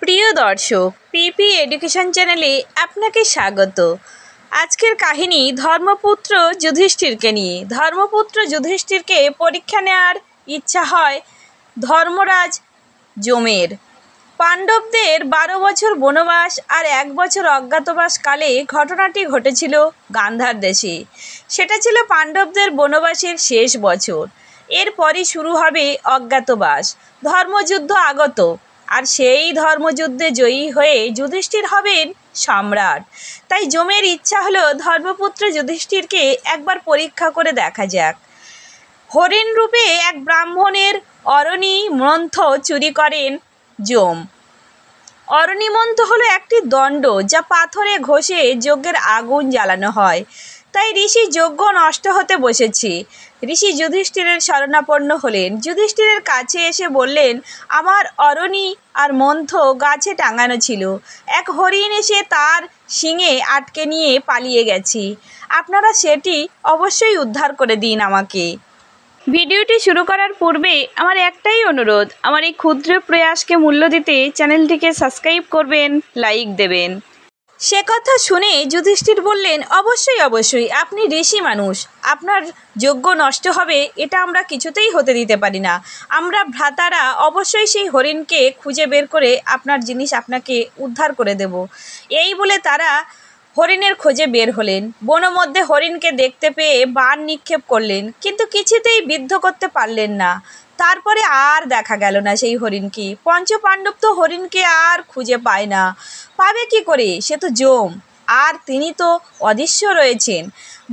প্রিয় দর্শক, পিপি এডুকেশন চ্যানেলে আপনাকে স্বাগত। আজকের কাহিনী ধর্মপুত্র যুধিষ্ঠিরকে নিয়ে। ধর্মপুত্র যুধিষ্ঠিরকে পরীক্ষা নেওয়ার ইচ্ছা হয় ধর্মরাজ যমের। পাণ্ডবদের 12 বছর বনবাস আর 1 বছর অজ্ঞাতবাস কালে ঘটনাটি ঘটেছিল গান্ধার দেশে। সেটা ছিল পাণ্ডবদের বনবাসের শেষ বছর। এরপরই শুরু হবে অজ্ঞাতবাস, ধর্মযুদ্ধ আগত। আর সেই ধর্মযুদ্ধে জয়ী হয়ে যুধিষ্ঠির হবেন সম্রাট। তাই যমের ইচ্ছা হলো ধর্মপুত্র যুধিষ্ঠিরকে একবার পরীক্ষা করে দেখা যাক। হরিণ রূপে এক ব্রাহ্মণের অরণি মন্থ চুরি করেন যম। অরণি মন্থ হলো একটি দণ্ড যা পাথরে ঘষে যজ্ঞের আগুন জ্বালানো হয়। তাই ঋষি যজ্ঞ নষ্ট হতে বসেছে। ঋষি যুধিষ্ঠিরের শরণাপন্ন হলেন। যুধিষ্ঠিরের কাছে এসে বললেন, আমার অরণি আর মন্থ গাছে টাঙানো ছিল। এক হরিণ এসে তার শিঙে আটকে নিয়ে পালিয়ে গেছে। আপনারা সেটি অবশ্যই উদ্ধার করে দিন আমাকে। ভিডিওটি শুরু করার পূর্বে আমার একটাই অনুরোধ, আমার এই ক্ষুদ্র প্রয়াসকে মূল্য দিতে চ্যানেলটিকে সাবস্ক্রাইব করবেন, লাইক দেবেন। সে কথা শুনে যুধিষ্ঠির বললেন, অবশ্যই আপনি ঋষি মানুষ, আপনার যজ্ঞ নষ্ট হবে এটা আমরা কিছুতেই হতে দিতে পারি না। আমরা ভ্রাতারা অবশ্যই সেই হরিণকে খুঁজে বের করে আপনার জিনিস আপনাকে উদ্ধার করে দেব। এই বলে তারা হরিণের খোঁজে বের হলেন। বনমধ্যে হরিণকে দেখতে পেয়ে বাণ নিক্ষেপ করলেন, কিন্তু কিছুতেই বিদ্ধ করতে পারলেন না। তারপরে আর দেখা গেল না সেই হরিণকে। পঞ্চপাণ্ডব তো হরিণকে আর খুঁজে পায় না। পাবে কি করে? সে তো যম, আর তিনি তো অদৃশ্য রয়েছেন।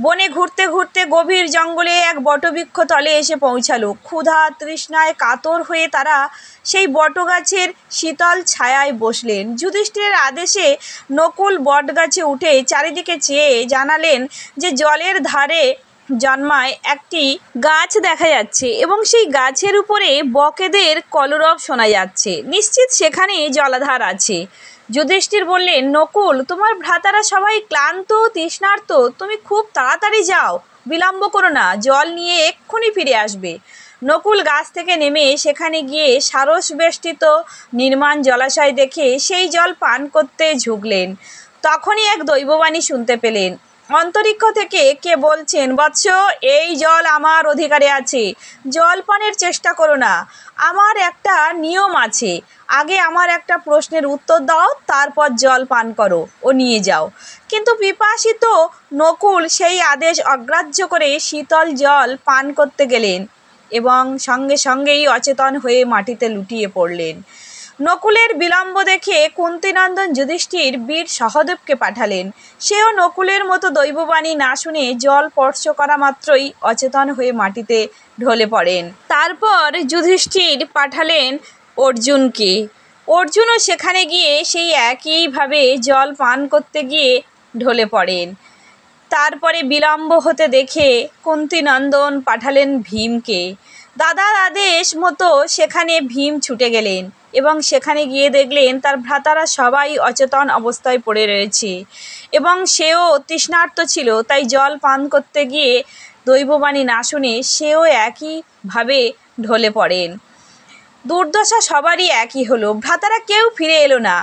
বনে ঘুরতে ঘুরতে গভীর জঙ্গলে এক বটবৃক্ষ তলে এসে পৌঁছালো। ক্ষুধা তৃষ্ণায় কাতর হয়ে তারা সেই বটগাছের শীতল ছায়ায় বসলেন। যুধিষ্ঠিরের আদেশে নকুল বটগাছে উঠে চারিদিকে চেয়ে জানালেন যে জলের ধারে জন্মায় একটি গাছ দেখা যাচ্ছে এবং সেই গাছের উপরে বকেদের কলরব শোনা যাচ্ছে। নিশ্চিত সেখানে জলাধার আছে। যুধিষ্ঠির বললেন, নকুল, তোমার ভ্রাতারা সবাই ক্লান্ত তৃষ্ণার্ত, তুমি খুব তাড়াতাড়ি যাও, বিলম্ব করো না, জল নিয়ে এক্ষুনি ফিরে আসবে। নকুল গাছ থেকে নেমে সেখানে গিয়ে সারস বেষ্টিত নির্মাণ জলাশয় দেখে সেই জল পান করতে ঝুঁকলেন। তখনই এক দৈববাণী শুনতে পেলেন। অন্তরিক্ষ থেকে কে বলছেন, বৎস, এই জল আমার অধিকারে আছে, জল পানের চেষ্টা করো না। আমার একটা নিয়ম আছে, আগে আমার একটা প্রশ্নের উত্তর দাও, তারপর জল পান করো ও নিয়ে যাও। কিন্তু পিপাসিত নকুল সেই আদেশ অগ্রাহ্য করে শীতল জল পান করতে গেলেন এবং সঙ্গে সঙ্গেই অচেতন হয়ে মাটিতে লুটিয়ে পড়লেন। নকুলের বিলম্ব দেখে কুন্তিনন্দন যুধিষ্ঠির বীর সহদেবকে পাঠালেন। সেও নকুলের মতো দৈববাণী না শুনে জল স্পর্শ করা মাত্রই অচেতন হয়ে মাটিতে ঢলে পড়েন। তারপর যুধিষ্ঠির পাঠালেন অর্জুনকে। অর্জুনও সেখানে গিয়ে সেই একইভাবে জল পান করতে গিয়ে ঢলে পড়েন। তারপরে বিলম্ব হতে দেখে কুন্তিনন্দন পাঠালেন ভীমকে। দাদার আদেশ মতো সেখানে ভীম ছুটে গেলেন এবং সেখানে গিয়ে দেখলেন তার ভ্রাতারা সবাই অচেতন অবস্থায় পড়ে রয়েছে এবং সেও তৃষ্ণার্ত ছিল। তাই জল পান করতে গিয়ে দৈববাণী না শুনে সেও একইভাবে ঢলে পড়েন। দুর্দশা সবারই একই হলো, ভ্রাতারা কেউ ফিরে এলো না।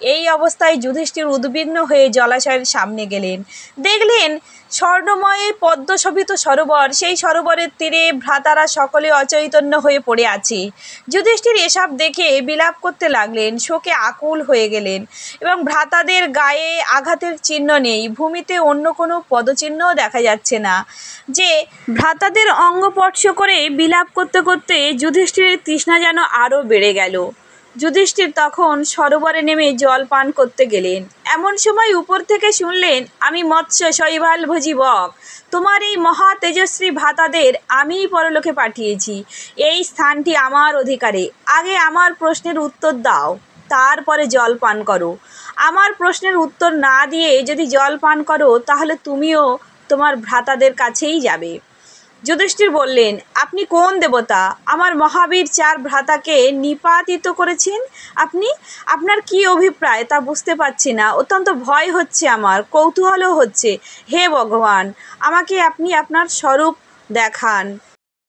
এই অবস্থায় যুধিষ্ঠির উদ্বিগ্ন হয়ে জলাশয়ের সামনে গেলেন। দেখলেন স্বর্ণময় পদ্মশোভিত সরোবর। সেই সরোবরের তীরে ভ্রাতারা সকলে অচৈতন্য হয়ে পড়ে আছে। যুধিষ্ঠির এসব দেখে বিলাপ করতে লাগলেন, শোকে আকুল হয়ে গেলেন এবং ভ্রাতাদের গায়ে আঘাতের চিহ্ন নেই, ভূমিতে অন্য কোনো পদচিহ্নও দেখা যাচ্ছে না। যে ভ্রাতাদের অঙ্গ স্পর্শ করে বিলাপ করতে করতে যুধিষ্ঠিরের তৃষ্ণা যেন আরও বেড়ে গেল। যুধিষ্ঠির তখন সরোবরে নেমে জল পান করতে গেলেন। এমন সময় উপর থেকে শুনলেন, আমি মৎস্য শৈবালভোজী বক, তোমার এই মহা তেজস্বী ভ্রাতাদের আমিই পরলোকে পাঠিয়েছি। এই স্থানটি আমার অধিকারে, আগে আমার প্রশ্নের উত্তর দাও, তারপরে জল পান করো। আমার প্রশ্নের উত্তর না দিয়ে যদি জল পান করো তাহলে তুমিও তোমার ভ্রাতাদের কাছেই যাবে। যুধিষ্ঠির বললেন, আপনি কোন দেবতা? আমার মহাবীর 4 ভ্রাতাকে নিপাতিত করেছেন আপনি? আপনার কি অভিপ্রায় তা বুঝতে পারছি না। অত্যন্ত ভয় হচ্ছে, আমার কৌতূহলও হচ্ছে। হে ভগবান, আমাকে আপনি আপনার স্বরূপ দেখান।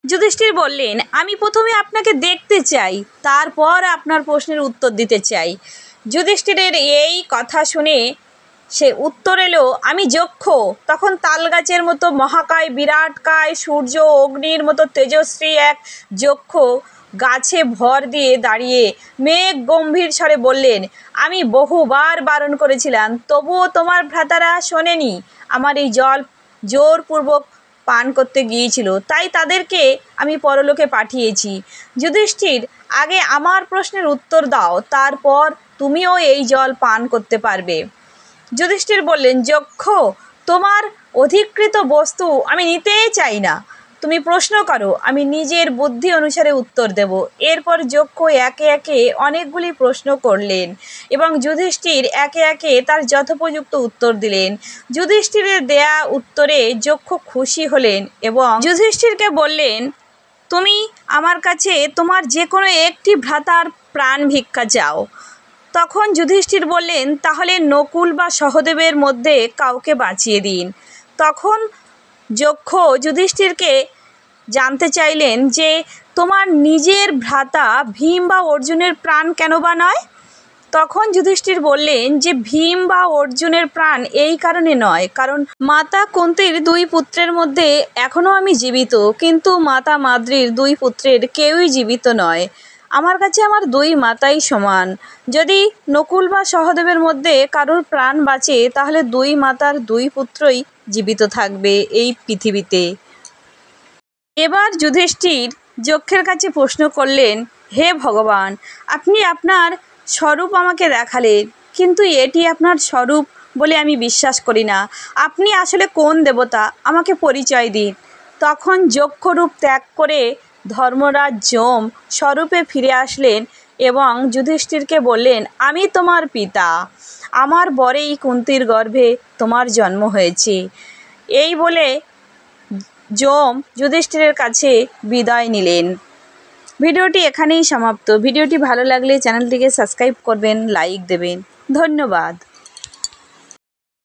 যুধিষ্ঠির বললেন, আমি প্রথমে আপনাকে দেখতে চাই, তারপর আপনার প্রশ্নের উত্তর দিতে চাই। যুধিষ্ঠিরের এই কথা শুনে সে উত্তর এলো, আমি যক্ষ। তখন তালগাছের মতো মহাকায়, বিরাটকায়, সূর্য অগ্নির মতো তেজস্বী এক যক্ষ গাছে ভর দিয়ে দাঁড়িয়ে মেঘ গম্ভীর স্বরে বললেন, আমি বহুবার বারণ করেছিলাম, তবুও তোমার ভ্রাতারা শোনেনি। আমার এই জল জোরপূর্বক পান করতে গিয়েছিল, তাই তাদেরকে আমি পরলোকে পাঠিয়েছি। যুধিষ্ঠির, আগে আমার প্রশ্নের উত্তর দাও, তারপর তুমিও এই জল পান করতে পারবে। যুধিষ্ঠির বললেন, যক্ষ, তোমার অধিকৃত বস্তু আমি নিতে চাই না। তুমি প্রশ্ন করো, আমি নিজের বুদ্ধি অনুসারে উত্তর দেব। এরপর যক্ষ একে একে অনেকগুলি প্রশ্ন করলেন এবং যুধিষ্ঠির একে একে তার যথোপযুক্ত উত্তর দিলেন। যুধিষ্ঠিরের দেয়া উত্তরে যক্ষ খুশি হলেন এবং যুধিষ্ঠিরকে বললেন, তুমি আমার কাছে তোমার যে কোনো একটি ভ্রাতার প্রাণ ভিক্ষা চাও। তখন যুধিষ্ঠির বললেন, তাহলে নকুল বা সহদেবের মধ্যে কাউকে বাঁচিয়ে দিন। তখন যক্ষ যুধিষ্ঠিরকে জানতে চাইলেন যে তোমার নিজের ভ্রাতা ভীম বা অর্জুনের প্রাণ কেন বা নয়? তখন যুধিষ্ঠির বললেন যে ভীম বা অর্জুনের প্রাণ এই কারণে নয়, কারণ মাতা কুন্তির 2 পুত্রের মধ্যে এখনও আমি জীবিত, কিন্তু মাতা মাদ্রির 2 পুত্রের কেউই জীবিত নয়। আমার কাছে আমার 2 মাতাই সমান। যদি নকুল বা সহদেবের মধ্যে কারোর প্রাণ বাঁচে, তাহলে 2 মাতার 2 পুত্রই জীবিত থাকবে এই পৃথিবীতে। এবার যুধিষ্ঠির যক্ষের কাছে প্রশ্ন করলেন, হে ভগবান, আপনি আপনার স্বরূপ আমাকে দেখালেন, কিন্তু এটি আপনার স্বরূপ বলে আমি বিশ্বাস করি না। আপনি আসলে কোন দেবতা, আমাকে পরিচয় দিন। তখন যক্ষরূপ ত্যাগ করে ধর্মরাজ যম স্বরূপে ফিরে আসলেন এবং যুধিষ্ঠিরকে বললেন, আমি তোমার পিতা, আমার বরেই কুন্তির গর্ভে তোমার জন্ম হয়েছে। এই বলে যম যুধিষ্ঠিরের কাছে বিদায় নিলেন। ভিডিওটি এখানেই সমাপ্ত। ভিডিওটি ভালো লাগলে চ্যানেলটিকে সাবস্ক্রাইব করবেন, লাইক দেবেন। ধন্যবাদ।